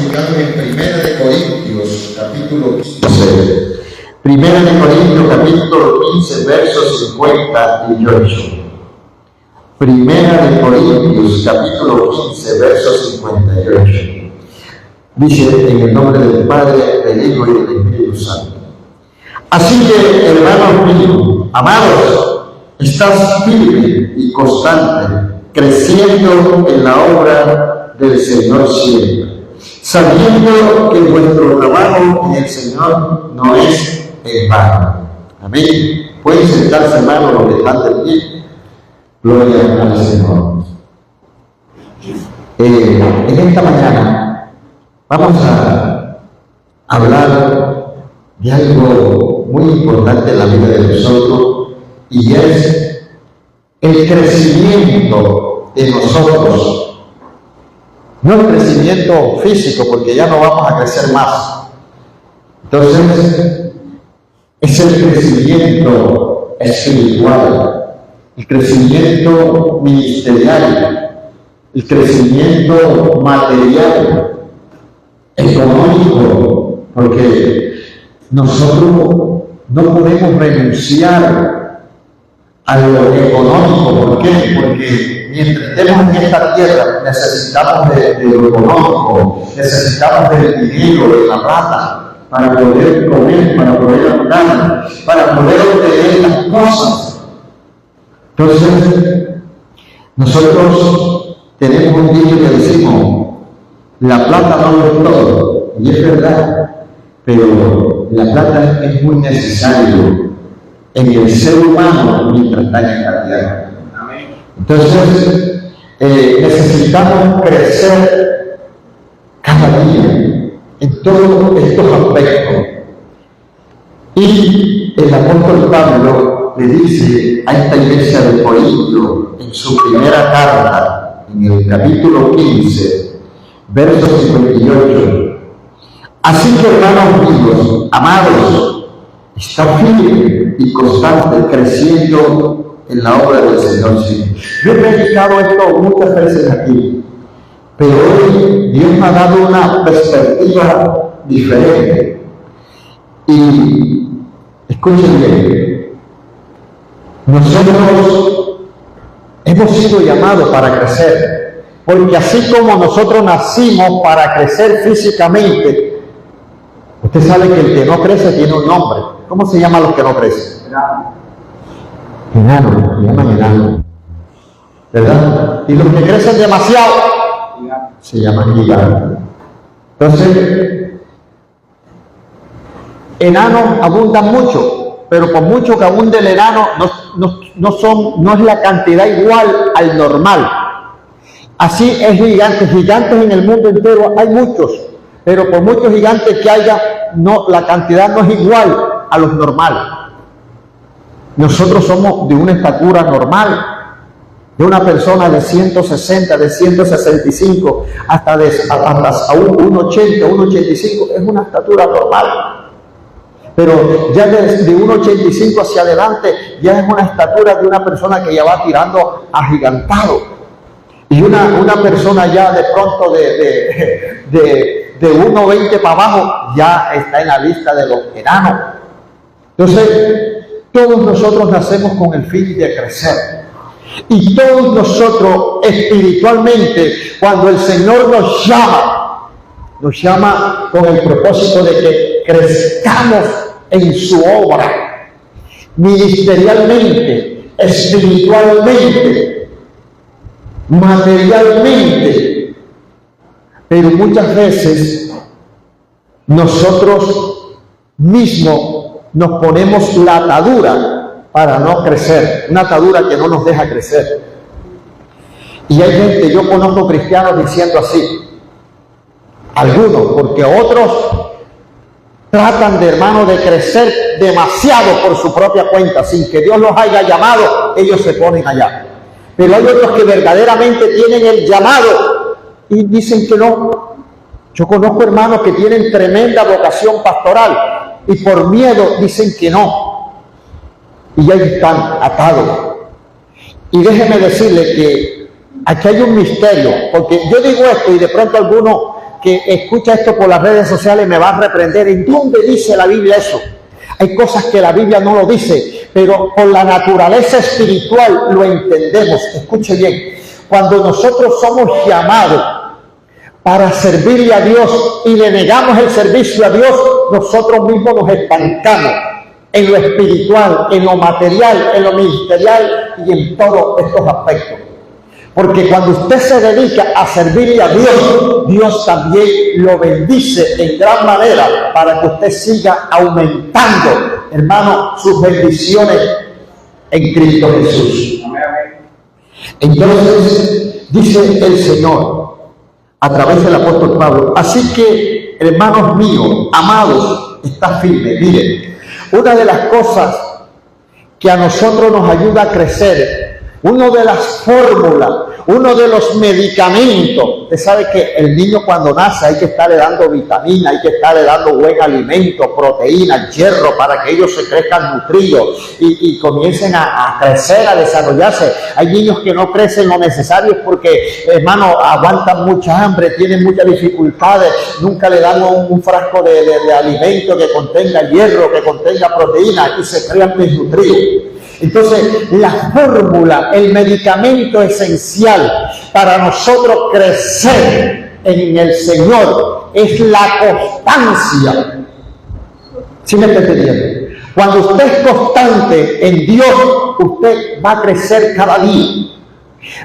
ubicado en Primera de Corintios, capítulo 15. Primera de Corintios, capítulo 15, versos 58. Primera de Corintios, capítulo 15, versos 58. Dice, en el nombre del Padre, del Hijo y del Espíritu Santo. Así que, hermanos míos, amados, estad firme y constante, creciendo en la obra del Señor siempre, sabiendo que vuestro trabajo en el Señor no es en vano. Amén. Pueden sentarse, hermanos, los que están de pie. Gloria al Señor. En esta mañana vamos a hablar de algo muy importante en la vida de nosotros, y es el crecimiento de nosotros. No el crecimiento físico, porque ya no vamos a crecer más. Entonces, es el crecimiento espiritual, el crecimiento ministerial, el crecimiento material, económico, porque nosotros no podemos renunciar a lo económico. ¿Por qué? Porque mientras estemos en esta tierra necesitamos de lo económico, necesitamos del dinero, de la plata, para poder comer, para poder andar, para poder obtener las cosas. Entonces, nosotros tenemos un dicho que decimos, la plata no lo es todo, y es verdad, pero la plata es muy necesario en el ser humano mientras está en la tierra. Entonces, necesitamos crecer cada día en todos estos aspectos. Y el apóstol Pablo le dice a esta iglesia de Corinto en su primera carta, en el capítulo 15, verso 58, así que, hermanos míos, amados, está firme y constante, creciendo en la obra del Señor. Yo he predicado esto muchas veces aquí, pero hoy Dios me ha dado una perspectiva diferente. Y escuchen bien, nosotros hemos sido llamados para crecer, porque así como nosotros nacimos para crecer físicamente, usted sabe que el que no crece tiene un nombre. ¿Cómo se llaman los que no crecen? Enanos, se llaman enanos, ¿verdad? Y los que crecen demasiado se llaman gigantes. Entonces, enanos abundan mucho, pero por mucho que abunde el enano, no es la cantidad igual al normal. Así es gigantes en el mundo entero hay muchos, pero por muchos gigantes que haya, la cantidad no es igual a los normales. Nosotros somos de una estatura normal, de una persona de 160, de 165, hasta a 1,80, 1,85, es una estatura normal. Pero ya de 1,85 hacia adelante, ya es una estatura de una persona que ya va tirando agigantado. Y una persona ya de pronto de 1,20 para abajo, ya está en la lista de los enanos. Entonces, todos nosotros nacemos con el fin de crecer. Y todos nosotros espiritualmente, cuando el Señor nos llama con el propósito de que crezcamos en su obra, ministerialmente, espiritualmente, materialmente. Pero muchas veces nosotros mismos nos ponemos la atadura para no crecer, una atadura que no nos deja crecer. Y hay gente, yo conozco cristianos diciendo así, algunos, porque otros tratan de, hermanos, de crecer demasiado por su propia cuenta, sin que Dios los haya llamado, ellos se ponen allá. Pero hay otros que verdaderamente tienen el llamado y dicen que no. Yo conozco hermanos que tienen tremenda vocación pastoral y por miedo dicen que no. Y ahí están atados. Y déjeme decirle que aquí hay un misterio, porque yo digo esto y de pronto algunos que escucha esto por las redes sociales me va a reprender. ¿En dónde dice la Biblia eso? Hay cosas que la Biblia no lo dice, pero con la naturaleza espiritual lo entendemos. Escuche bien, cuando nosotros somos llamados para servirle a Dios y le negamos el servicio a Dios, nosotros mismos nos estancamos en lo espiritual, en lo material, en lo ministerial y en todos estos aspectos. Porque cuando usted se dedica a servirle a Dios, Dios también lo bendice en gran manera para que usted siga aumentando, hermano, sus bendiciones en Cristo Jesús. Entonces, dice el Señor a través del apóstol Pablo: así que, hermanos míos, amados, está firme. Miren, una de las cosas que a nosotros nos ayuda a crecer, una de las fórmulas, uno de los medicamentos, usted sabe que el niño cuando nace hay que estarle dando vitamina, hay que estarle dando buen alimento, proteínas, hierro, para que ellos se crezcan nutridos y comiencen a crecer, a desarrollarse. Hay niños que no crecen lo necesario porque, hermano, aguantan mucha hambre, tienen muchas dificultades, nunca le dan un frasco de alimento que contenga hierro, que contenga proteína, y se crean desnutridos. Entonces, la fórmula, el medicamento esencial para nosotros crecer en el Señor es la constancia. ¿Sí me está entendiendo? Cuando usted es constante en Dios, usted va a crecer cada día.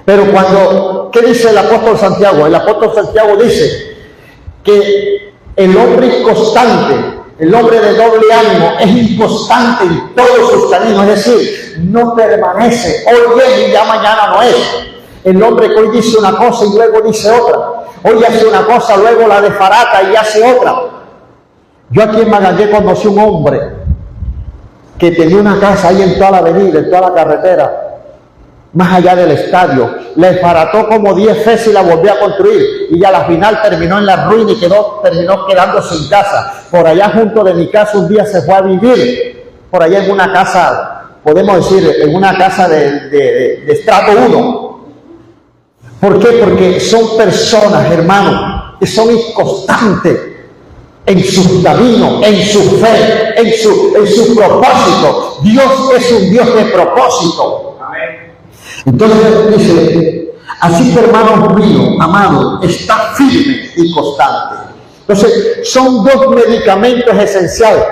Pero cuando, ¿qué dice el apóstol Santiago? El apóstol Santiago dice que el hombre inconstante, el hombre de doble ánimo, es inconstante en todos sus caminos, es decir, no permanece. Hoy bien y ya mañana no es. El hombre que hoy dice una cosa y luego dice otra. Hoy hace una cosa, luego la desbarata y hace otra. Yo aquí en Magallanes conocí un hombre que tenía una casa ahí en toda la avenida, en toda la carretera, más allá del estadio. La desbarató como 10 veces y la volvió a construir, y ya al final terminó en la ruina y terminó quedando sin casa. Por allá junto de mi casa un día se fue a vivir, por allá en una casa, podemos decir, en una casa de estrato 1. ¿Por qué? Porque son personas, hermanos, que son inconstantes en su camino, en su fe, en su propósito. Dios es un Dios de propósito. Entonces dice: así que, hermanos míos, amados, está firme y constante. Entonces, son dos medicamentos esenciales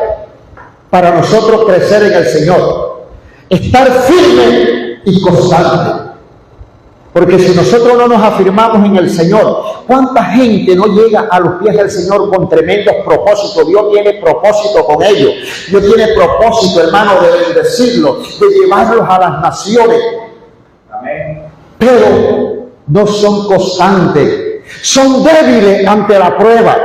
para nosotros crecer en el Señor: estar firme y constante. Porque si nosotros no nos afirmamos en el Señor, ¿cuánta gente no llega a los pies del Señor con tremendos propósitos? Dios tiene propósito con ellos. Dios tiene propósito, hermano, de bendecirlos, de llevarlos a las naciones. Pero no son constantes, son débiles ante la prueba.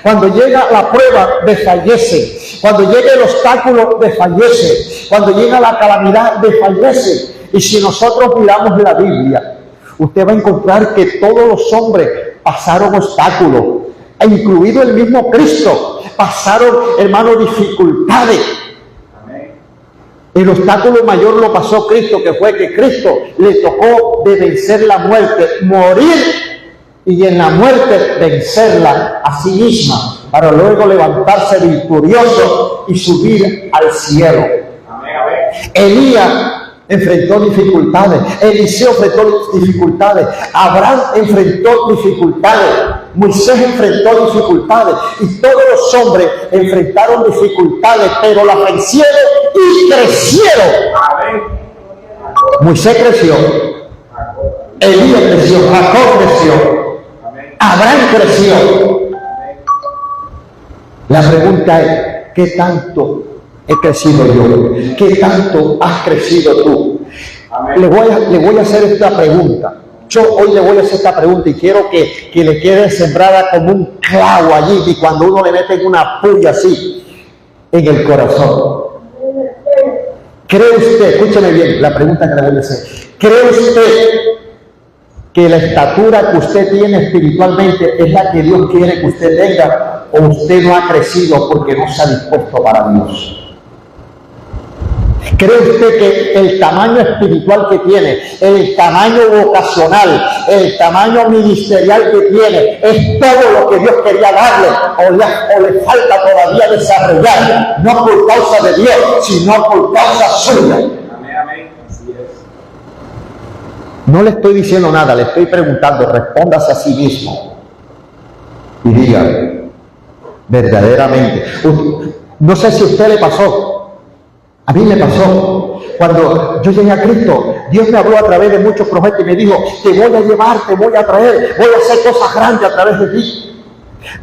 Cuando llega la prueba, desfallecen. Cuando llega el obstáculo, desfallecen. Cuando llega la calamidad, desfallecen. Y si nosotros miramos la Biblia, usted va a encontrar que todos los hombres pasaron obstáculos, incluido el mismo Cristo. Pasaron, hermano, dificultades. El obstáculo mayor lo pasó Cristo, que fue que Cristo le tocó de vencer la muerte, morir y en la muerte vencerla a sí misma, para luego levantarse victorioso y subir al cielo. Elías enfrentó dificultades, Eliseo enfrentó dificultades, Abraham enfrentó dificultades, Moisés enfrentó dificultades, y todos los hombres enfrentaron dificultades, pero las vencieron y crecieron. Moisés creció, Elías creció, Jacob creció, Abraham creció. La pregunta es: ¿qué tanto he crecido yo? ¿Qué tanto has crecido tú? Le voy a hacer esta pregunta. Yo hoy le voy a hacer esta pregunta y quiero que le quede sembrada como un clavo allí, y cuando uno le mete una puya así en el corazón. ¿Cree usted, escúcheme bien la pregunta que le voy a hacer, cree usted que la estatura que usted tiene espiritualmente es la que Dios quiere que usted tenga, o usted no ha crecido porque no se ha dispuesto para Dios? ¿Cree usted que el tamaño espiritual que tiene, el tamaño vocacional, el tamaño ministerial que tiene, es todo lo que Dios quería darle o le falta todavía desarrollar? No por causa de Dios, sino por causa suya. Amén. Así es. No le estoy diciendo nada, le estoy preguntando, respóndase a sí mismo y diga, verdaderamente. No sé si a usted le pasó. A mí me pasó, cuando yo llegué a Cristo, Dios me habló a través de muchos profetas y me dijo, te voy a llevar, te voy a traer, voy a hacer cosas grandes a través de ti.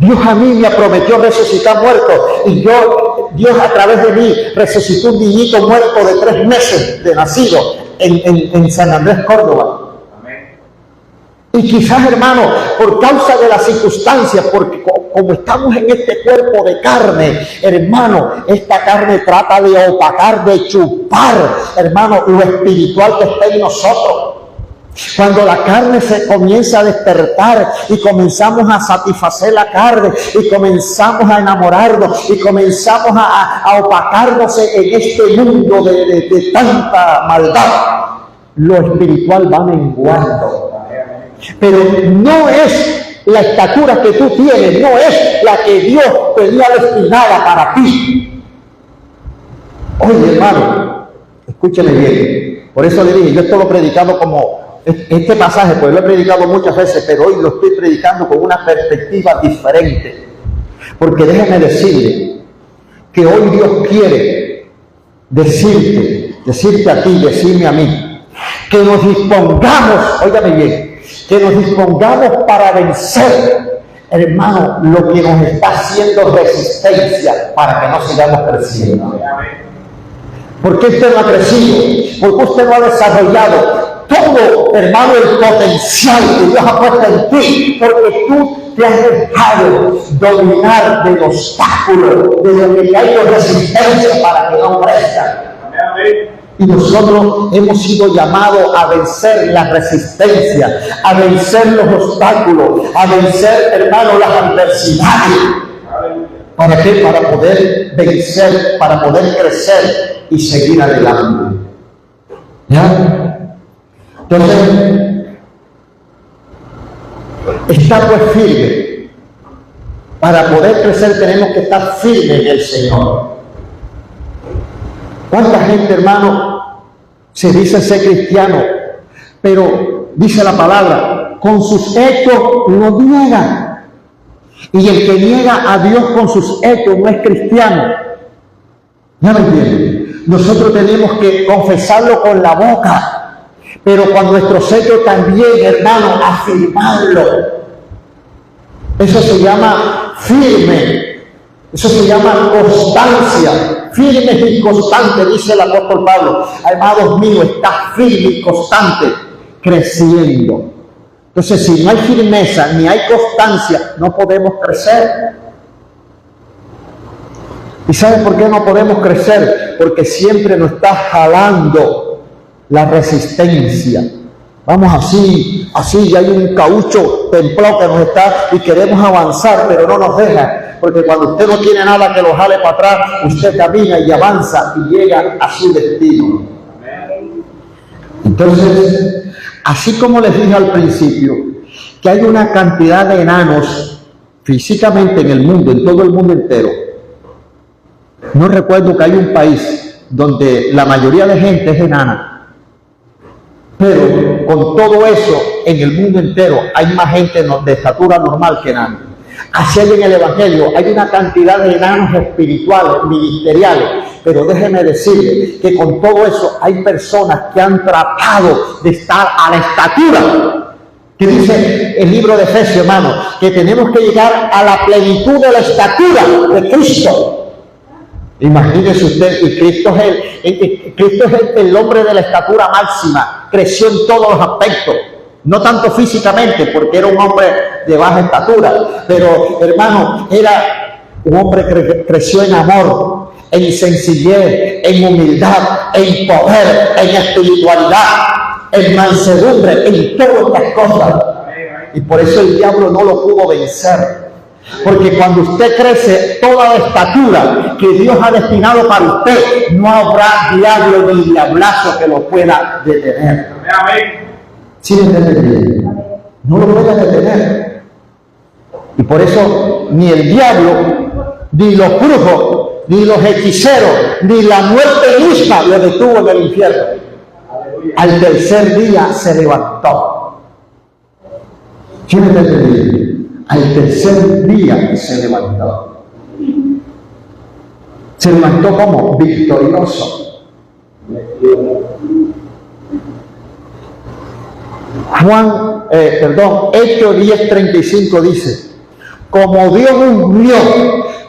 Dios a mí me prometió resucitar muertos y Dios a través de mí resucitó un niñito muerto de 3 meses de nacido en San Andrés, Córdoba. Y quizás, hermano, por causa de las circunstancias, porque como estamos en este cuerpo de carne, hermano, esta carne trata de opacar, de chupar, hermano, lo espiritual que está en nosotros. Cuando la carne se comienza a despertar y comenzamos a satisfacer la carne y comenzamos a enamorarnos y comenzamos a opacarnos en este mundo de tanta maldad, lo espiritual va menguando. Pero no es la estatura que tú tienes, no es la que Dios tenía destinada para ti. Oye, hermano, escúcheme bien. Por eso le dije, yo esto lo he predicado como este pasaje, pues lo he predicado muchas veces, pero hoy lo estoy predicando con una perspectiva diferente. Porque déjeme decirle que hoy Dios quiere decirte a ti, decirme a mí, que nos dispongamos, óigame bien, que nos dispongamos para vencer, hermano, lo que nos está haciendo resistencia para que no sigamos creciendo. ¿Por qué usted no ha crecido? ¿Por qué usted no ha desarrollado todo, hermano, el potencial que Dios ha puesto en ti? Porque tú te has dejado dominar del obstáculo, de lo que hay resistencia para que no crezca. Y nosotros hemos sido llamados a vencer la resistencia, a vencer los obstáculos, a vencer, hermano, las adversidades. ¿Para qué? Para poder vencer, para poder crecer y seguir adelante. ¿Ya? Entonces, está pues firme. Para poder crecer tenemos que estar firmes en el Señor. ¿Cuánta gente, hermano, se dice ser cristiano, pero dice la palabra, con sus hechos lo niega? Y el que niega a Dios con sus hechos no es cristiano. ¿Ya me entienden? Nosotros tenemos que confesarlo con la boca, pero con nuestros hechos también, hermano, afirmarlo. Eso se llama firme. Eso se llama constancia, firme y constante, dice el apóstol Pablo. Amados míos, está firme y constante, creciendo. Entonces, si no hay firmeza, ni hay constancia, no podemos crecer. ¿Y saben por qué no podemos crecer? Porque siempre nos está jalando la resistencia. Vamos así, y hay un caucho templado que nos está y queremos avanzar, pero no nos deja. Porque cuando usted no tiene nada que lo jale para atrás, usted camina y avanza y llega a su destino. Entonces, así como les dije al principio, que hay una cantidad de enanos físicamente en el mundo, en todo el mundo entero. No recuerdo que hay un país donde la mayoría de gente es enana. Pero con todo eso, en el mundo entero hay más gente de estatura normal que enanos. Así hay en el Evangelio, hay una cantidad de enanos espirituales, ministeriales, pero déjeme decirle que con todo eso hay personas que han tratado de estar a la estatura, que dice el libro de Efesios, hermano, que tenemos que llegar a la plenitud de la estatura de Cristo. Imagínese usted, y Cristo es el hombre de la estatura máxima, creció en todos los aspectos. No tanto físicamente, porque era un hombre de baja estatura, pero, hermano, era un hombre que creció en amor, en sencillez, en humildad, en poder, en espiritualidad, en mansedumbre, en todas estas cosas. Y por eso el diablo no lo pudo vencer. Porque cuando usted crece toda la estatura que Dios ha destinado para usted, no habrá diablo ni diablazo que lo pueda detener. ¿Sí me entienden? No lo puede detener. Y por eso ni el diablo, ni los brujos, ni los hechiceros, ni la muerte misma lo detuvo en el infierno. Al tercer día se levantó. ¿Sí me entienden? Al tercer día se levantó. Se levantó como victorioso. Hechos 10:35 dice: como Dios unió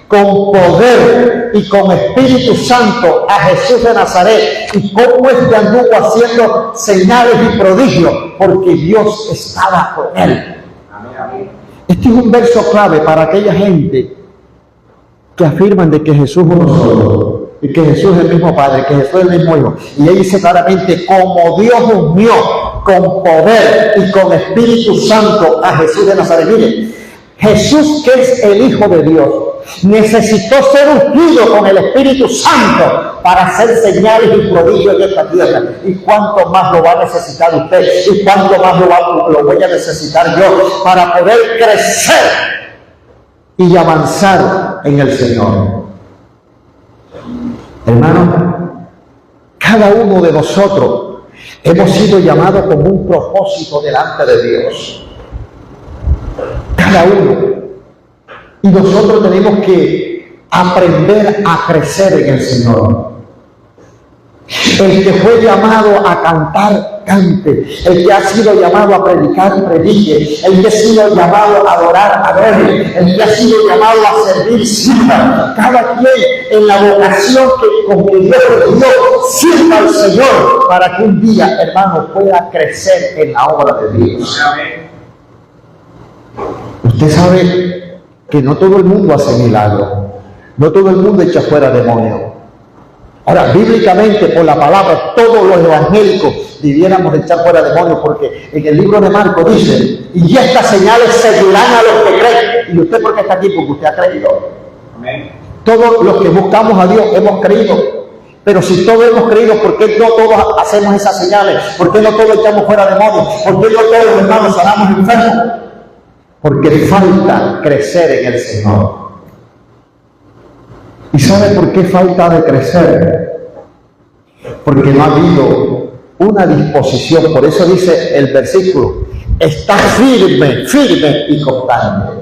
con poder y con Espíritu Santo a Jesús de Nazaret, y cómo este anduvo haciendo señales y prodigios, porque Dios estaba con él. Este es un verso clave para aquella gente que afirman de que Jesús es uno solo, y que Jesús es el mismo Padre, que Jesús es el mismo Hijo. Y él dice claramente: como Dios unió con poder y con Espíritu Santo a Jesús de Nazaret. Mire, Jesús, que es el Hijo de Dios, necesitó ser ungido con el Espíritu Santo para hacer señales y prodigios en esta tierra. ¿Y cuánto más lo va a necesitar usted? ¿Y cuánto más lo voy a necesitar yo para poder crecer y avanzar en el Señor? Hermano, cada uno de nosotros hemos sido llamados con un propósito delante de Dios. Cada uno. Y nosotros tenemos que aprender a crecer en el Señor. El que fue llamado a cantar, cante. El que ha sido llamado a predicar, predique. El que ha sido llamado a adorar, adore. El que ha sido llamado a servir, sirva. Cada quien en la vocación con que Dios le dio, sirva al Señor, para que un día, hermano, pueda crecer en la obra de Dios. Usted sabe que no todo el mundo hace milagros, no todo el mundo echa fuera demonios. Ahora, bíblicamente, por la palabra, todos los evangélicos debiéramos echar fuera demonios, porque en el libro de Marcos dice: y estas señales seguirán a los que creen. ¿Y usted por qué está aquí? Porque usted ha creído. Amén. Todos los que buscamos a Dios hemos creído. Pero si todos hemos creído, ¿por qué no todos hacemos esas señales? ¿Por qué no todos echamos fuera demonios? ¿Por qué no todos, hermanos, sanamos enfermos? Porque falta crecer en el Señor. ¿Y sabe por qué falta de crecer? Porque no ha habido una disposición. Por eso dice el versículo: está firme, firme y constante.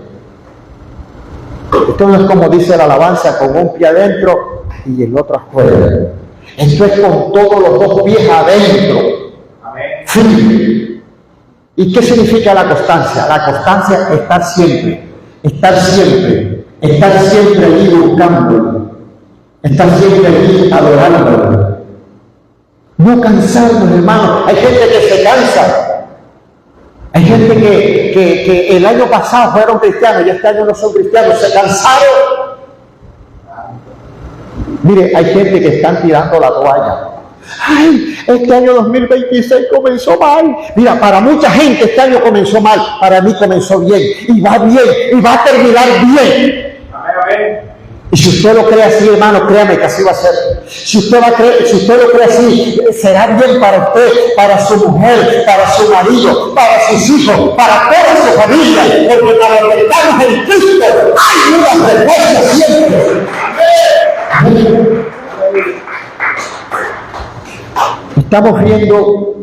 Esto no es como dice la alabanza, con un pie adentro y el otro afuera. Esto es con todos los dos pies adentro. Firme. ¿Y qué significa la constancia? La constancia es estar siempre allí buscando, estar siempre allí adorando. No cansarnos, hermano. Hay gente que se cansa. Hay gente que el año pasado fueron cristianos y este año no son cristianos, se cansaron. Mire, hay gente que están tirando la toalla. Ay, este año 2026 comenzó mal. Mira, para mucha gente este año comenzó mal, para mí comenzó bien, y va a terminar bien. Y si usted lo cree así, hermano, créame que así va a ser. Si usted lo cree así, será bien para usted, para su mujer, para su marido, para sus hijos, para toda su familia, porque para los que estamos en Cristo hay una respuesta siempre. Amén. Estamos viendo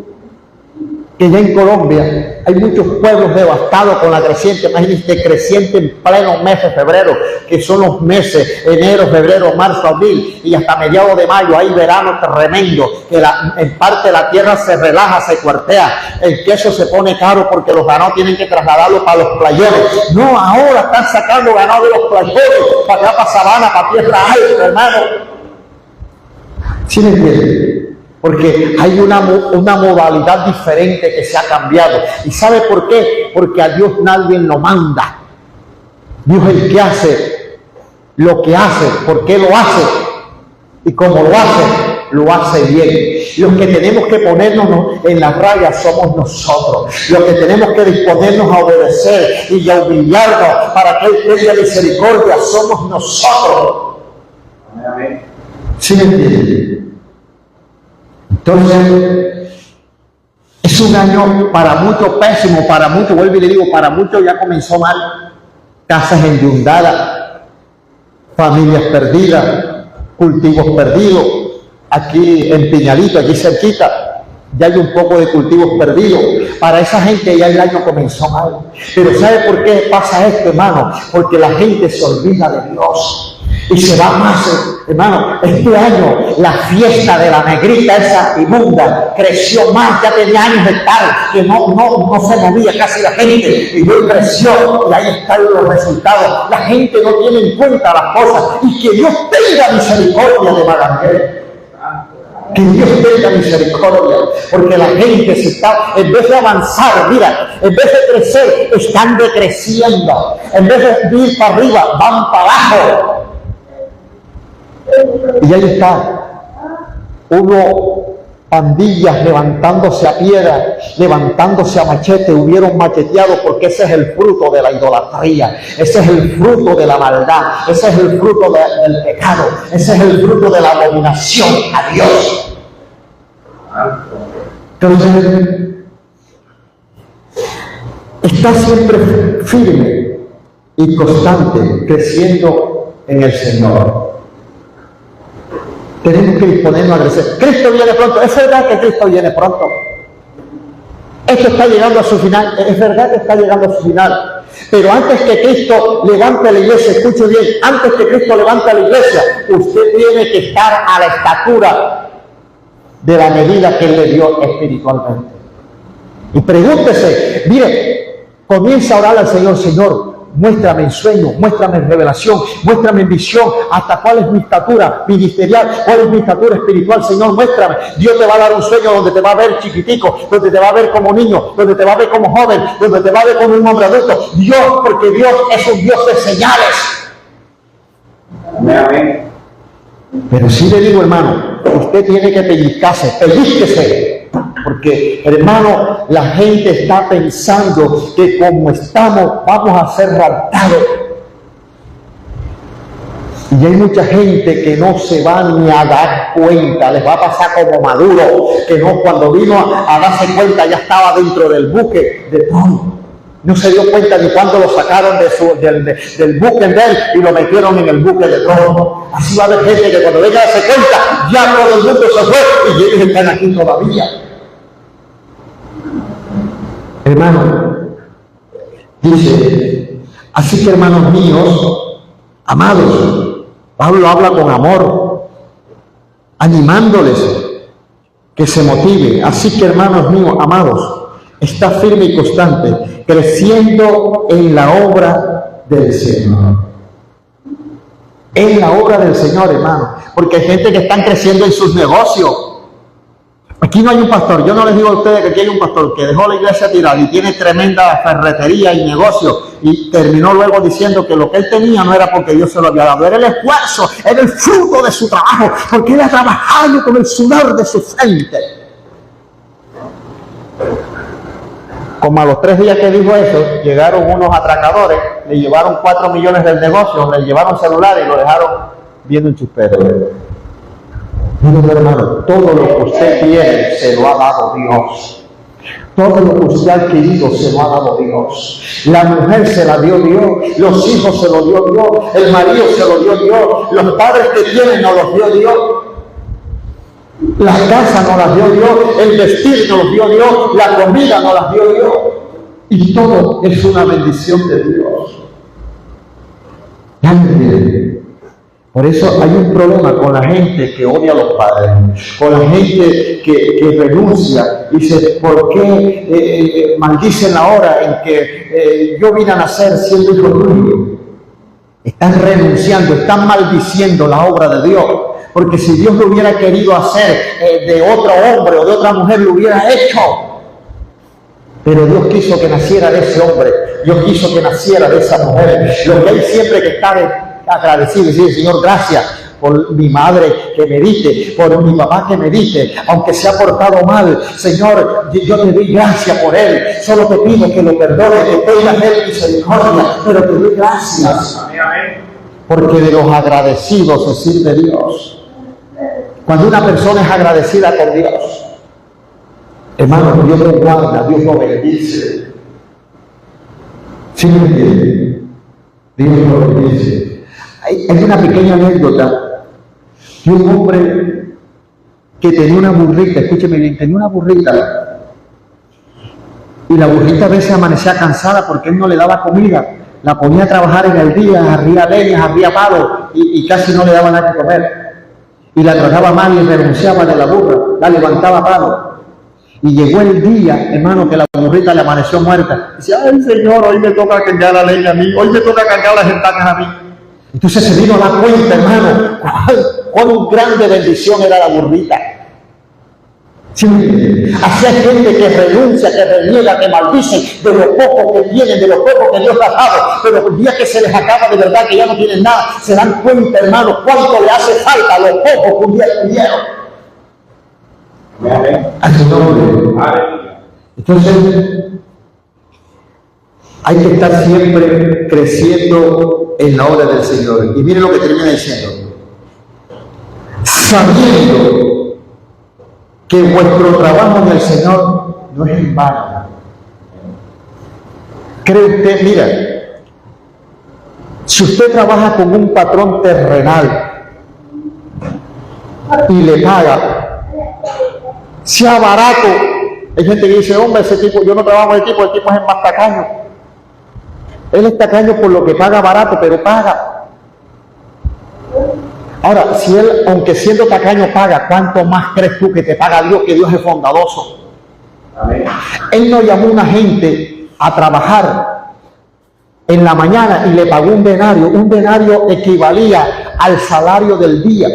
que ya en Colombia hay muchos pueblos devastados con la creciente. Imagínense, creciente en pleno mes de febrero, que son los meses enero, febrero, marzo, abril y hasta mediados de mayo. Hay verano tremendo, que en parte la tierra se relaja, se cuartea, el queso se pone caro porque los ganados tienen que trasladarlo para los playones. No, ahora están sacando ganado de los playones para acá, para sabana, para tierra alta, hermano. ¿Sí me entienden? Porque hay una modalidad diferente que se ha cambiado. ¿Y sabe por qué? Porque a Dios nadie lo manda. Dios es el que hace lo que hace, por qué lo hace y cómo lo hace. lo hace bien. Los que tenemos que ponernos en la raya somos nosotros. Los que tenemos que disponernos a obedecer y a humillarnos para que Él tenga misericordia somos nosotros. Amén. ¿Sí me entienden? Entonces, es un año para muchos pésimo, para muchos, vuelvo y le digo, para muchos ya comenzó mal. Casas endeudadas, familias perdidas, cultivos perdidos. Aquí en Piñalito, aquí cerquita, ya hay un poco de cultivos perdidos. Para esa gente ya el año comenzó mal. Pero ¿sabe por qué pasa esto, hermano? Porque la gente se olvida de Dios. Y se va más, hermano, este año la fiesta de la negrita esa inmunda creció más, ya tenía años de estar, que no se movía casi la gente, y hoy creció, y ahí están los resultados. La gente no tiene en cuenta las cosas, y que Dios tenga misericordia de Magangué. Que Dios tenga misericordia, porque la gente se está, en vez de avanzar, mira, en vez de crecer, están decreciendo, en vez de ir para arriba, van para abajo. Y ahí está, hubo pandillas levantándose a piedra, levantándose a machete, hubieron macheteado, porque ese es el fruto de la idolatría, ese es el fruto de la maldad, ese es el fruto del pecado, ese es el fruto de la abominación a Dios. Entonces, está siempre firme y constante, creciendo en el Señor. Tenemos que disponernos a crecer. Cristo viene pronto. Es verdad que Cristo viene pronto. Esto está llegando a su final. Es verdad que está llegando a su final. Pero antes que Cristo levante la iglesia, escuche bien, antes que Cristo levante la iglesia, usted tiene que estar a la estatura de la medida que Él le dio espiritualmente. Y pregúntese, mire, comienza a orar al Señor, Señor, muéstrame en sueño, muéstrame en revelación, muéstrame en visión, hasta cuál es mi estatura ministerial, cuál es mi estatura espiritual, Señor, muéstrame. Dios te va a dar un sueño donde te va a ver chiquitico, donde te va a ver como niño, donde te va a ver como joven, donde te va a ver como un hombre adulto. Dios, porque Dios es un Dios de señales. Amén. Pero sí le digo, hermano, usted tiene que pellizcarse, pellizquese. Porque, hermano, la gente está pensando que como estamos, vamos a ser raptados. Y hay mucha gente que no se va ni a dar cuenta, les va a pasar como Maduro, que no, cuando vino a darse cuenta ya estaba dentro del buque de Trump. No se dio cuenta ni cuando lo sacaron del buque de él y lo metieron en el buque de Trump. Así va a haber gente que cuando venga a darse cuenta, ya todo el mundo se fue y ellos están aquí todavía. Hermano, dice, así que hermanos míos, amados, Pablo habla con amor, animándoles que se motiven. Así que hermanos míos, amados, está firme y constante, creciendo en la obra del Señor. En la obra del Señor, hermano, porque hay gente que están creciendo en sus negocios. Aquí no hay un pastor, yo no les digo a ustedes que aquí hay un pastor que dejó la iglesia tirada y tiene tremenda ferretería y negocio y terminó luego diciendo que lo que él tenía no era porque Dios se lo había dado, era el esfuerzo, era el fruto de su trabajo, porque él ha trabajado con el sudor de su frente. Como a los 3 días que dijo eso, llegaron unos atracadores, le llevaron 4 millones del negocio, le llevaron celulares y lo dejaron viendo un chispero. Mire, hermano, todo lo que usted quiere se lo ha dado Dios. Todo lo que usted ha adquirido se lo ha dado Dios. La mujer se la dio Dios, los hijos se lo dio Dios, el marido se lo dio Dios, los padres que tienen nos los dio Dios. La casa nos las dio Dios, el vestir nos los dio Dios, la comida nos las dio Dios. Y todo es una bendición de Dios. Por eso hay un problema con la gente que odia a los padres, con la gente que renuncia y dice, ¿por qué maldicen la hora en que yo vine a nacer siendo hijo tuyo? Están renunciando, están maldiciendo la obra de Dios. Porque si Dios lo hubiera querido hacer de otro hombre o de otra mujer, lo hubiera hecho. Pero Dios quiso que naciera de ese hombre, Dios quiso que naciera de esa mujer. Lo que hay siempre que estar agradecido y decir, Señor, gracias, por mi madre que me diste, por mi papá que me diste, aunque se ha portado mal, Señor, yo te doy gracias por él, solo te pido que lo perdones, que tengas él misericordia, pero te doy gracias, porque de los agradecidos se sirve Dios. Cuando una persona es agradecida con Dios, hermano, Dios lo guarda, Dios lo bendice. ¿Sí me entiende? Dios lo bendice. Hay una pequeña anécdota de un hombre que tenía una burrita, escúcheme bien, tenía una burrita, y la burrita a veces amanecía cansada porque él no le daba comida, la ponía a trabajar en el día, arría leñas, arría palos, y casi no le daba nada que comer, y la trataba mal y renunciaba de la burra, la levantaba palo. Y llegó el día, hermano, que la burrita le amaneció muerta. Dice, ay Señor, hoy me toca cargar la leña a mí, hoy me toca cargar las estacas a mí. Entonces se vino a dar cuenta, hermano, cuán grande bendición era la burrita. ¿Sí? Así hay gente que renuncia, que reniega, que maldice de lo poco que vienen, de lo poco que Dios les ha dado, pero el día que se les acaba de verdad, que ya no tienen nada, se dan cuenta, hermano, cuánto le hace falta a lo poco que un día tuvieron. A su nombre. Entonces, hay que estar siempre creciendo en la obra del Señor. Y miren lo que termina diciendo: sabiendo que vuestro trabajo en el Señor no es en vano. ¿Cree usted? Mira, si usted trabaja con un patrón terrenal y le paga, sea barato, hay gente que dice, hombre, ese tipo, yo no trabajo con el tipo es más tacaño. Él es tacaño por lo que paga barato, pero paga. Ahora, si él, aunque siendo tacaño, paga, ¿cuánto más crees tú que te paga Dios, que Dios es bondadoso? Amén. Él no llamó a una gente a trabajar en la mañana y le pagó un denario. Un denario equivalía al salario del día.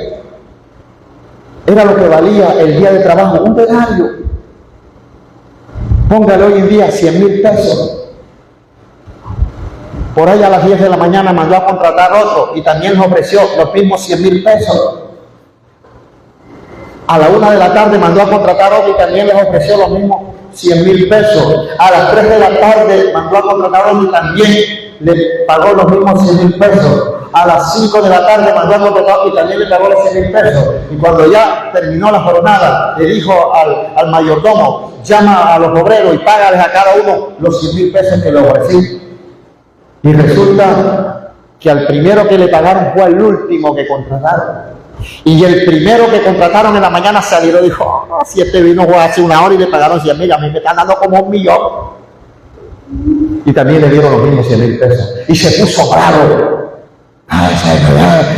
Era lo que valía el día de trabajo, un denario. Póngale hoy en día 100,000 pesos. Por ahí a las 10 de la mañana mandó a contratar otro y también le ofreció los mismos 100,000 pesos. A la 1 de la tarde mandó a contratar otro y también les ofreció los mismos 100,000 pesos. A las 3 de la tarde mandó a contratar otro y también le pagó los mismos 100,000 pesos. A las 5 de la tarde mandó a contratar otro y también le pagó los 100,000 pesos. Y cuando ya terminó la jornada, le dijo al mayordomo, llama a los obreros y págales a cada uno los 100,000 pesos que le ofrecí. Y resulta que al primero que le pagaron fue al último que contrataron. Y el primero que contrataron en la mañana salió y dijo, oh, si este vino hace 1 hora y le pagaron 100,000, a mí me están dando como 1,000,000. Y también le dieron los mismos 100,000 pesos. Y se puso bravo. Ay,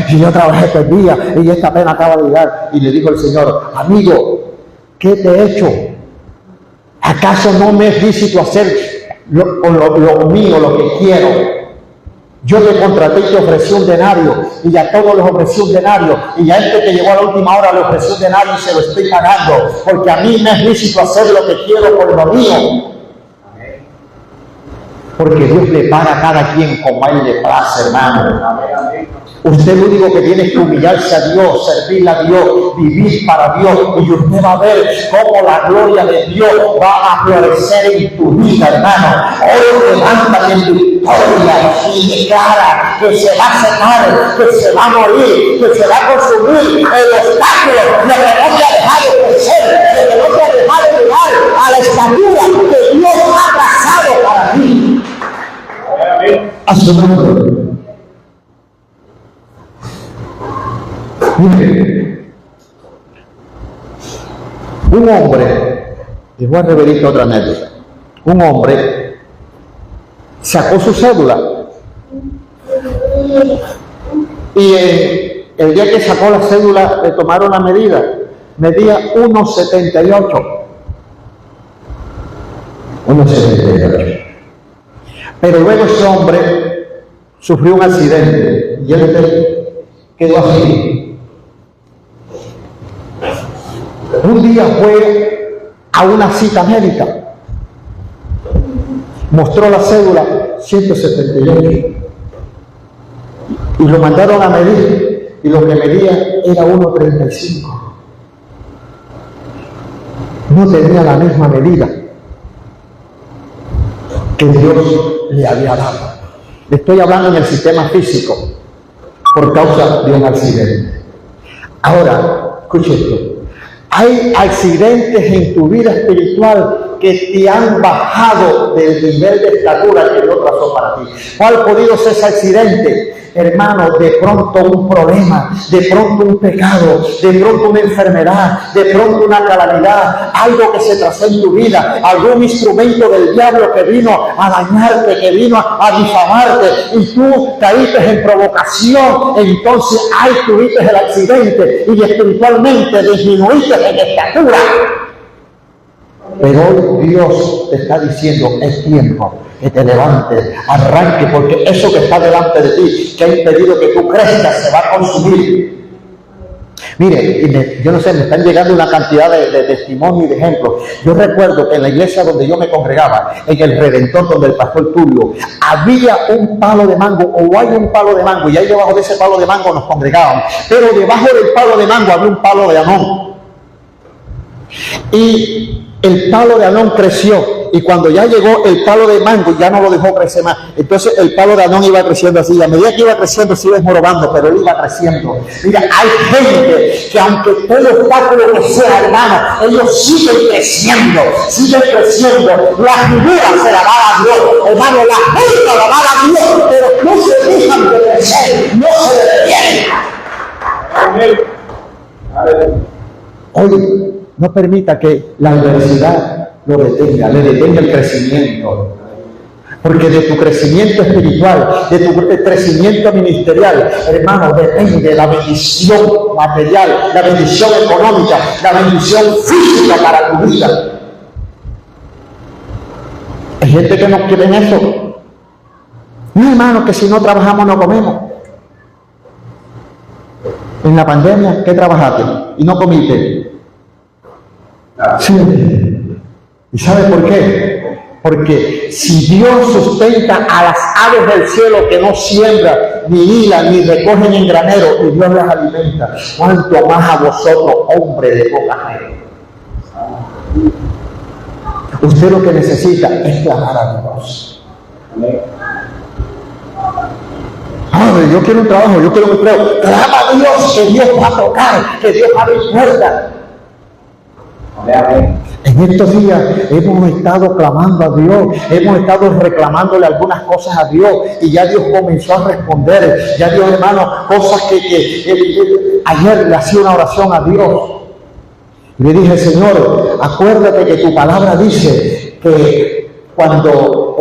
si yo trabajé todo el día y esta pena acaba de llegar. Y le dijo el Señor, amigo, ¿qué te he hecho? ¿Acaso no me es lícito hacer lo mío, lo que quiero? Yo te contraté y te ofrecí un denario, y a todos les ofrecí un denario, y a este que llegó a la última hora le ofrecí un denario y se lo estoy pagando, porque a mí me es lícito hacer lo que quiero por lo mío. Porque Dios le paga a cada quien como a él le place, hermano. Usted lo único que tiene es que humillarse a Dios, servirle a Dios, vivir para Dios, y usted va a ver cómo la gloria de Dios va a florecer en tu vida, hermano. Hoy levántate en victoria y declara que se va a secar, que se va a morir, que se va a consumir el obstáculo, lo que no te ha dejado crecer, lo que no te ha dejado llegar a la estatura que Dios ha trazado para ti. A su nombre. Mire, un hombre, les voy a revelar otra anécdota. Un hombre sacó su cédula y el día que sacó la cédula le tomaron la medida, medía 1,78. 1,78. Pero luego ese hombre sufrió un accidente y él quedó así. Un día fue a una cita médica, mostró la cédula 178 y lo mandaron a medir y lo que medía era 1,35. No tenía la misma medida que Dios le había dado. Le estoy hablando en el sistema físico por causa de un accidente. Ahora, escuche esto. Hay accidentes en tu vida espiritual que te han bajado del nivel de estatura que Dios trazó para ti. ¿Cuál ha podido ser ese accidente? Hermano, de pronto un problema, de pronto un pecado, de pronto una enfermedad, de pronto una calamidad, algo que se trazó en tu vida, algún instrumento del diablo que vino a dañarte, que vino a difamarte, y tú caíste en provocación, entonces ahí tuviste el accidente y espiritualmente disminuiste en estatura. Pero hoy Dios te está diciendo, es tiempo que te levantes, arranque, porque eso que está delante de ti, que ha impedido que tú crezcas, se va a consumir. Mire, yo no sé, me están llegando una cantidad de testimonios y de ejemplos. Yo recuerdo que en la iglesia donde yo me congregaba, en el Redentor, donde el pastor Tulio, había un palo de mango, o hay un palo de mango, y ahí debajo de ese palo de mango nos congregábamos. Pero debajo del palo de mango había un palo de anón. Y el palo de anón creció, y cuando ya llegó el palo de mango ya no lo dejó crecer más. Entonces el palo de anón iba creciendo así, a medida que iba creciendo se iba desmoronando, pero él iba creciendo. Mira, hay gente que aunque todo obstáculo que sea, hermano, ellos siguen creciendo, la figura se la va a Dios, hermano, la gente la va a Dios, pero no se dejan de crecer, no se detienen. Hoy no permita que la adversidad lo detenga, le detenga el crecimiento. Porque de tu crecimiento espiritual, de tu crecimiento ministerial, hermano, depende la bendición material, la bendición económica, la bendición física para tu vida. Hay gente que no quiere en eso. No, hermano, que si no trabajamos no comemos. En la pandemia, ¿qué trabajaste? Y no comiste. Sí. ¿Y sabe por qué? Porque si Dios sustenta a las aves del cielo que no siembran, ni hilan, ni recogen en granero, y Dios las alimenta, ¿cuánto más a vosotros, hombre de poca fe? Usted lo que necesita es clamar a Dios. Padre, yo quiero un trabajo, yo quiero un empleo. Clama a Dios, que Dios va a tocar, que Dios abre puertas. En estos días hemos estado clamando a Dios, hemos estado reclamándole algunas cosas a Dios, y ya Dios comenzó a responder. Ya Dios, hermano, cosas que ayer le hacía una oración a Dios. Y le dije, Señor, acuérdate que tu palabra dice que cuando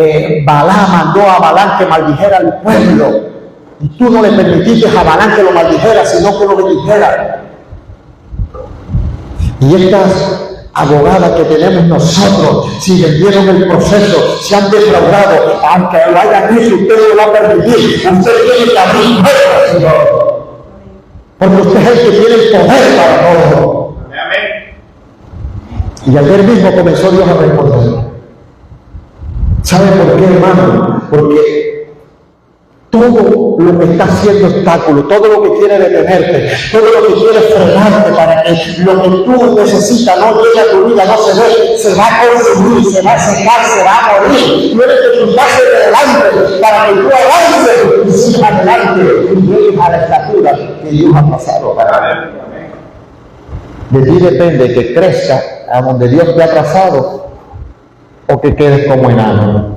Balaam mandó a Balaam que maldijera al pueblo, y tú no le permitiste a Balaam que lo maldijera, sino que lo bendijera. Y estas abogadas que tenemos nosotros, si vendieron el proceso, se han defraudado, aunque lo hayan hecho, usted no lo va a permitir. Usted tiene que abrir puertas, Señor, porque usted es el que tiene el poder para todo. Y ayer mismo comenzó Dios a responder. ¿Sabe por qué, hermano? Porque todo lo que está haciendo obstáculo, todo lo que quiere detenerte, todo lo que quiere frenarte para que lo que tú necesitas no llegue a tu vida, no se ve, se va a consumir, se va a secar, se va a morir. Tú eres que tumbase de delante para que tú avances y sigas adelante y llegues a la estatura que Dios ha pasado para ti. De ti depende que crezca a donde Dios te ha trazado o que quedes como enano.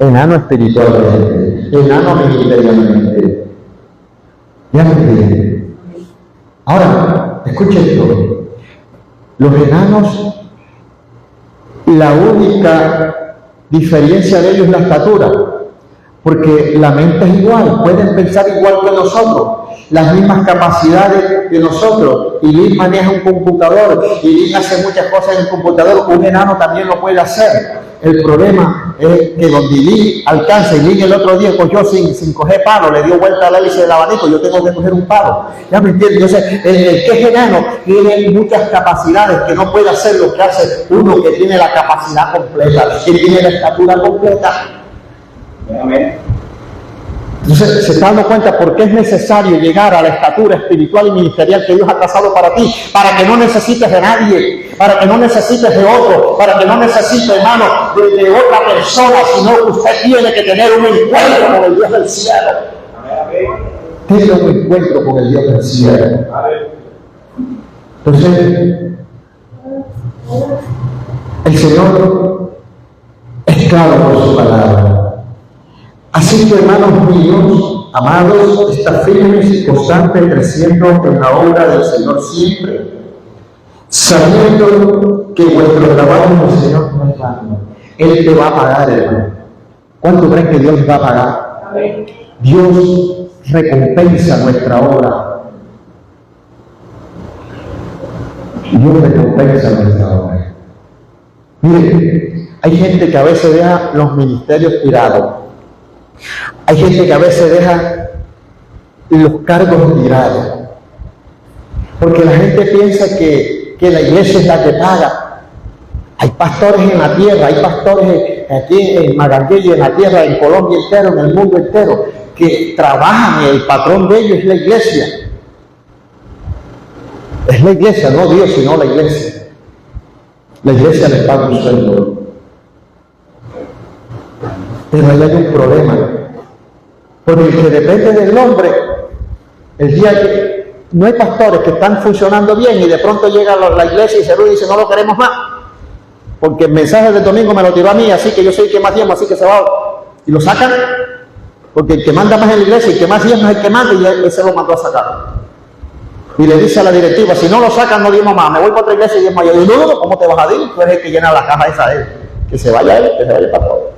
Enano espiritualmente, enano ministerialmente. Ya me entienden. Ahora, escuchen esto. Los enanos, la única diferencia de ellos es la estatura, porque la mente es igual, pueden pensar igual que nosotros, las mismas capacidades que nosotros. Y Lynn maneja un computador, y Lynn hace muchas cosas en el computador, un enano también lo puede hacer. El problema es que donde Lynn alcanza, y Lynn el otro día cogió sin coger palo, le dio vuelta a la hélice del abanico, yo tengo que coger un palo. ¿Ya me entiendes? Entonces, el que es enano tiene muchas capacidades que no puede hacer lo que hace uno que tiene la capacidad completa, que tiene la estatura completa. Entonces se está dando cuenta por qué es necesario llegar a la estatura espiritual y ministerial que Dios ha trazado para ti, para que no necesites de nadie, para que no necesites de otro, para que no necesites, hermano, de otra persona, sino que usted tiene que tener un encuentro con el Dios del cielo. Tiene un encuentro con el Dios del cielo. Entonces, el Señor es claro por su palabra. Así que, hermanos míos, amados, está firmes y constantes creciendo en la obra del Señor siempre, sabiendo que vuestro trabajo en el Señor no es vano. Él te va a pagar, hermano. ¿Cuánto creen que Dios va a pagar? Dios recompensa nuestra obra. Dios recompensa nuestra obra. Mire, hay gente que a veces deja los ministerios tirados. Hay gente que a veces deja los cargos tirados. Porque la gente piensa que la iglesia es la que paga. Hay pastores en la tierra, hay pastores aquí en Magallanes, en la tierra, en Colombia entero, en el mundo entero, que trabajan y el patrón de ellos es la iglesia. Es la iglesia, no Dios, sino la iglesia. La iglesia les paga un sueldo. Pero ahí hay un problema. Porque el que depende del hombre, el día que no hay pastores que están funcionando bien y de pronto llega la iglesia y se lo dice, no lo queremos más. Porque el mensaje del domingo me lo tiró a mí, así que yo soy el que más diezmo, así que se va. Y lo sacan. Porque el que manda más en la iglesia, el que más diezmo es el que manda y él se lo mandó a sacar. Y le dice a la directiva, si no lo sacan no diezmo más, me voy para otra iglesia y diezmo allá. Y no, ¿cómo te vas a ir? Tú eres el que llena la caja esa de él. Que se vaya él, que se vaya el pastor.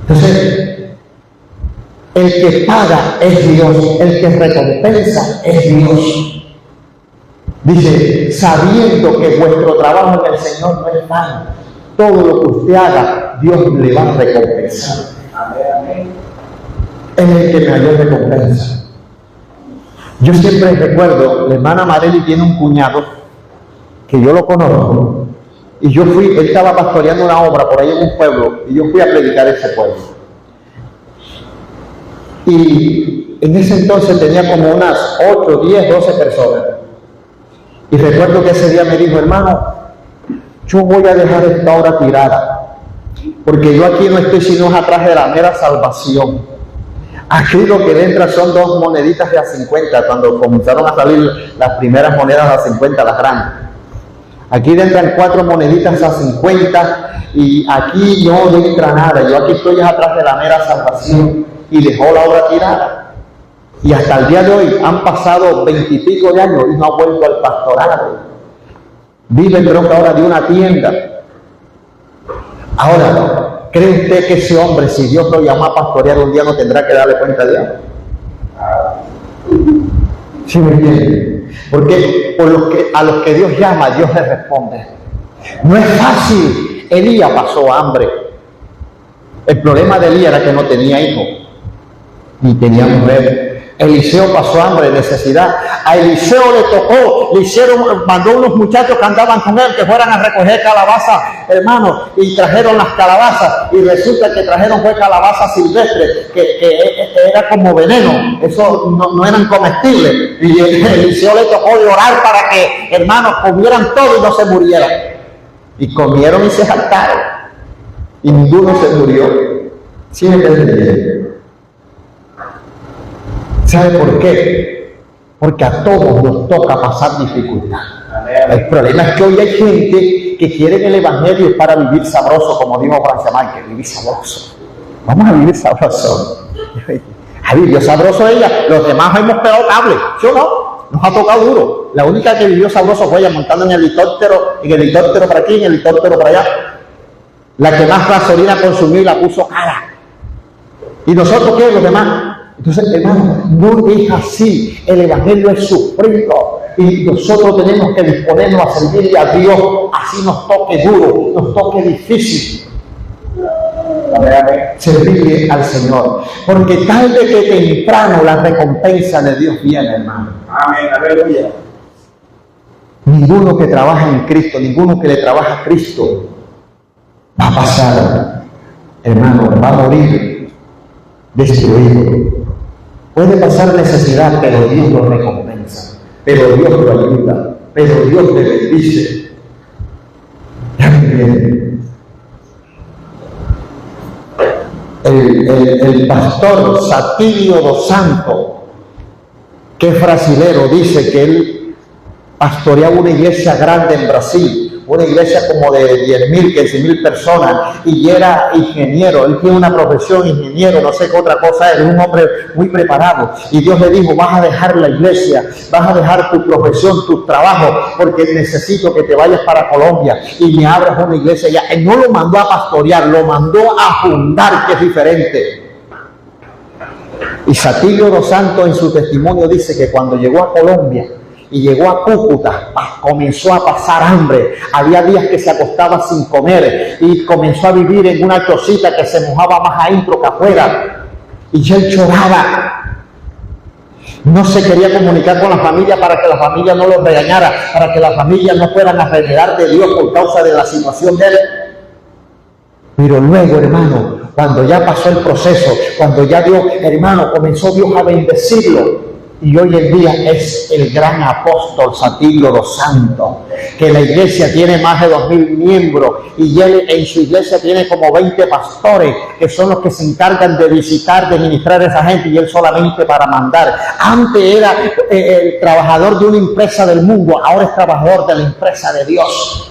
Entonces, el que paga es Dios, el que recompensa es Dios. Dice, sabiendo que vuestro trabajo en el Señor no es vano, todo lo que usted haga, Dios le va a recompensar. Es el que me halló recompensa. Yo siempre recuerdo, la hermana Marely tiene un cuñado que yo lo conozco, y yo fui, él estaba pastoreando una obra por ahí en un pueblo, y yo fui a predicar a ese pueblo. Y en ese entonces tenía como unas 8, 10, 12 personas. Y recuerdo que ese día me dijo, hermano, yo voy a dejar esta obra tirada, porque yo aquí no estoy sino atrás de la mera salvación. Aquí lo que entra son 2 moneditas de a 50, cuando comenzaron a salir las primeras monedas a 50, las grandes. Aquí entran 4 moneditas a 50 y aquí no entra nada. Yo aquí estoy atrás de la mera salvación y dejó la obra tirada. Y hasta el día de hoy han pasado 20 y pico de años y no ha vuelto al pastorado. Vive creo que ahora de una tienda. Ahora, ¿cree usted que ese hombre, si Dios lo llamó a pastorear un día, no tendrá que darle cuenta a Dios? ¿Sí me entiende? Porque a los que Dios llama, Dios les responde. No es fácil. Elías pasó hambre. El problema de Elías era que no tenía hijo, ni tenía mujer. Eliseo pasó hambre, necesidad. A Eliseo le tocó, mandó unos muchachos que andaban con él que fueran a recoger calabazas, hermano, y trajeron las calabazas, y resulta que trajeron fue calabaza silvestre, que era como veneno, eso no eran comestibles, y Eliseo le tocó orar para que, hermanos, comieran todo y no se murieran. Y comieron y se jactaron, y ninguno se murió. ¿Sí me entienden? ¿Sabe por qué? Porque a todos nos toca pasar dificultad. El problema es que hoy hay gente que quiere el evangelio para vivir sabroso, como dijo Francia Márquez, vivir sabroso. Vamos a vivir sabroso. Ha vivido sabroso ella, los demás hemos pegado cable. Yo no, nos ha tocado duro. La única que vivió sabroso fue ella, montando en el helicóptero para aquí, en el helicóptero para allá. La que más gasolina consumió y la puso cara. ¿Y nosotros qué? Los demás. Entonces, hermano, no es así. El evangelio es sufrido y nosotros tenemos que disponernos a servirle a Dios, así nos toque duro, nos toque difícil. Servirle al Señor, porque tarde que temprano la recompensa de Dios viene, hermano. Amén, aleluya. Ninguno que trabaja en Cristo, ninguno que le trabaja a Cristo va a pasar, hermano, va a morir destruido. Puede pasar necesidad, pero Dios lo recompensa, pero Dios lo ayuda, pero Dios le bendice. El pastor Satilio dos Santos, que es brasilero, dice que él pastoreaba una iglesia grande en Brasil, una iglesia como de 10.000, 15.000 personas, y era ingeniero. Él tiene una profesión ingeniero, no sé qué otra cosa, es un hombre muy preparado, y Dios le dijo: vas a dejar la iglesia, vas a dejar tu profesión, tu trabajo, porque necesito que te vayas para Colombia y me abras una iglesia allá. Él no lo mandó a pastorear, lo mandó a fundar, que es diferente. Y Satilio dos Santos en su testimonio dice que cuando llegó a Colombia y llegó a Cúcuta, comenzó a pasar hambre. Había días que se acostaba sin comer y comenzó a vivir en una chocita que se mojaba más adentro que afuera. Y él lloraba. No se quería comunicar con la familia para que la familia no lo regañara, para que la familia no fueran a renegar de Dios por causa de la situación de él. Pero luego, hermano, cuando ya pasó el proceso, cuando ya Dios, hermano, comenzó Dios a bendecirlo, y hoy en día es el gran apóstol Satilio dos Santos, que la iglesia tiene más de 2.000 miembros, y él en su iglesia tiene como 20 pastores, que son los que se encargan de visitar, de ministrar a esa gente, y él solamente para mandar. Antes era el trabajador de una empresa del mundo, ahora es trabajador de la empresa de Dios,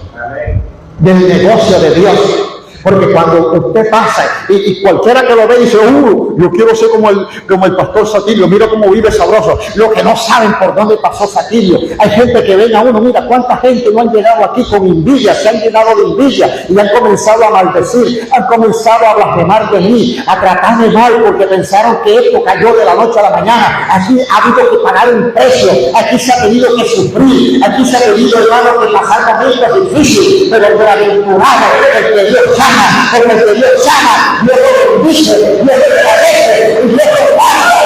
del negocio de Dios. Porque cuando usted pasa y cualquiera que lo ve dice: yo quiero ser como el pastor Satilio, mira cómo vive sabroso. Lo que no saben por dónde pasó Satilio. Hay gente que ven a uno, mira cuánta gente no han llegado aquí con envidia, se han llenado de envidia y han comenzado a maldecir, han comenzado a blasfemar de mí, a tratarme mal porque pensaron que esto cayó de la noche a la mañana. Aquí ha habido que pagar un precio, aquí se ha tenido que sufrir, aquí se ha tenido, hermano, que pasar momentos difíciles, pero el bienaventurado, el que Dios llama, porque el que Dios llama, Dios lo bendice, Dios lo agradece y Dios lo paga.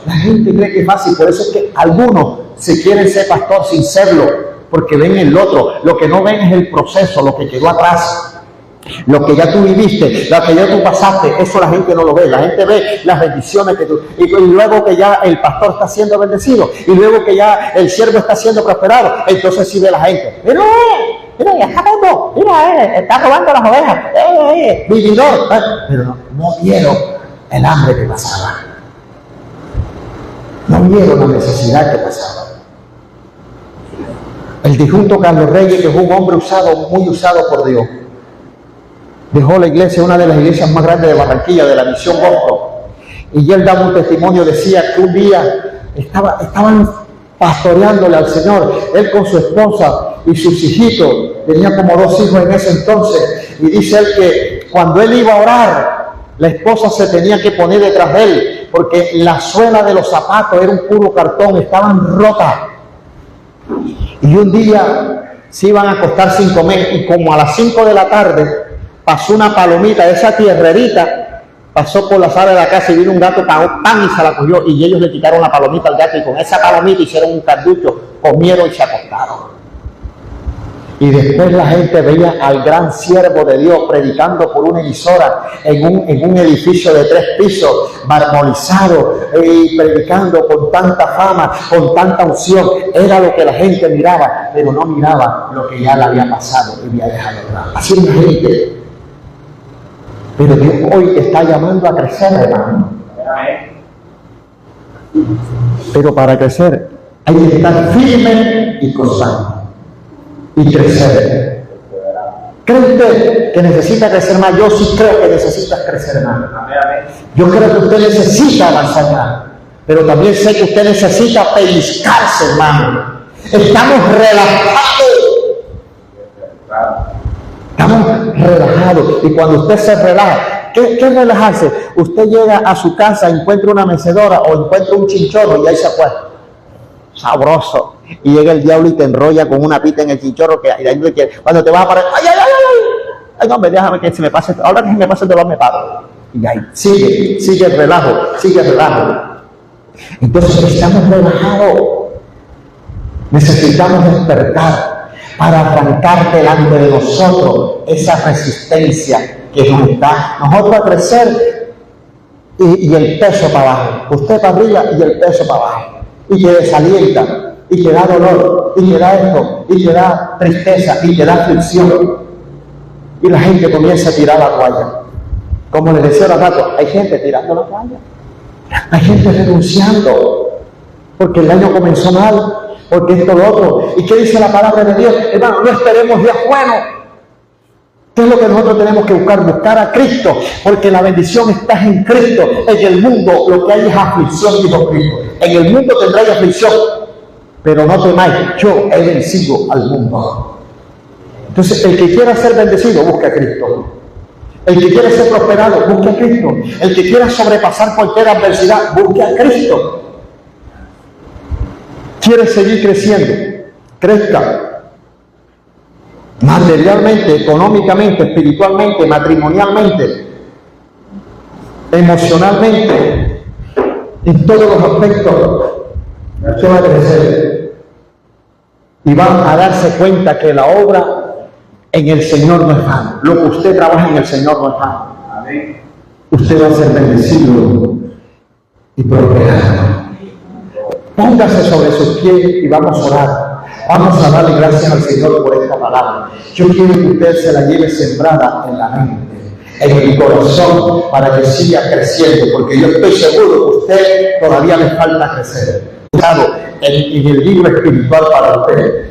La gente cree que es fácil, por eso es que algunos se quieren ser pastor sin serlo, porque ven el otro. Lo que no ven es el proceso, lo que quedó atrás, lo que ya tú viviste, lo que ya tú pasaste. Eso la gente no lo ve. La gente ve las bendiciones que tú, y luego que ya el pastor está siendo bendecido, y luego que ya el siervo está siendo prosperado, entonces sí ve la gente: mira, ya está todo, mira, está robando las ovejas, vividor. Pero no vieron el hambre que pasaba, no vieron la necesidad que pasaba. El difunto Carlos Reyes, que fue un hombre usado, muy usado por Dios, dejó la iglesia, una de las iglesias más grandes de Barranquilla, de la Misión Bosco, y él daba un testimonio. Decía que un día estaban pastoreándole al Señor, él con su esposa y sus hijitos. Tenía como 2 hijos en ese entonces, y dice él que cuando él iba a orar, la esposa se tenía que poner detrás de él, porque la suela de los zapatos era un puro cartón, estaban rotas. Y un día se iban a acostar sin comer, y como a las 5 de la tarde pasó una palomita de esa tierrerita, pasó por la sala de la casa, y vino un gato, pan, y se la cogió, y ellos le quitaron la palomita al gato, y con esa palomita hicieron un carducho, comieron y se acostaron. Y después la gente veía al gran siervo de Dios predicando por una emisora en un edificio de 3 pisos, marmorizado, y predicando con tanta fama, con tanta unción. Era lo que la gente miraba, pero no miraba lo que ya le había pasado y había dejado atrás. Así es la gente. Pero Dios hoy te está llamando a crecer, hermano. Pero para crecer hay que estar firme y constante y crecer. ¿Cree usted que necesita crecer más? Yo sí creo que necesitas crecer más. Yo creo que usted necesita avanzar más, pero también sé que usted necesita pellizcarse, hermano. Estamos relajados, y cuando usted se relaja, ¿qué es relajarse? Usted llega a su casa, encuentra una mecedora o encuentra un chinchorro y ahí se acuesta. Sabroso. Y llega el diablo y te enrolla con una pita en el chinchorro, que cuando te vas a parar, ay, no, déjame que se me pase, ahora que se me pase el dolor me paro. Y ahí sigue el relajo. Entonces estamos relajados. Necesitamos despertar para arrancar delante de nosotros esa resistencia que nos está nosotros a crecer y el peso para abajo, usted para arriba y el peso para abajo, y que desalienta, y que da dolor, y que da esto, y que da tristeza, y que da aflicción, y la gente comienza a tirar la toalla. Como les decía hace rato, hay gente tirando la toalla, hay gente renunciando, porque el año comenzó mal, porque esto lo otro. ¿Y qué dice la palabra de Dios? Hermano, no esperemos días buenos. ¿Qué es lo que nosotros tenemos que buscar? Buscar a Cristo, porque la bendición está en Cristo. En el mundo lo que hay es aflicción, dijo Cristo. En el mundo tendréis aflicción, pero no temáis, yo he vencido al mundo. Entonces, el que quiera ser bendecido, busque a Cristo. El que quiera ser prosperado, busque a Cristo. El que quiera sobrepasar cualquier adversidad, busque a Cristo. ¿Quiere seguir creciendo? Crezca. Materialmente, económicamente, espiritualmente, matrimonialmente, emocionalmente, en todos los aspectos, usted va a crecer y va a darse cuenta que la obra en el Señor no es vano. Lo que usted trabaja en el Señor no es vano. Usted va a ser bendecido y prosperado. Póngase sobre sus pies y vamos a orar. Vamos a darle gracias al Señor por esta palabra. Yo quiero que usted se la lleve sembrada en la mente, en el corazón, para que siga creciendo, porque yo estoy seguro que usted todavía le falta crecer. En el libro espiritual para usted.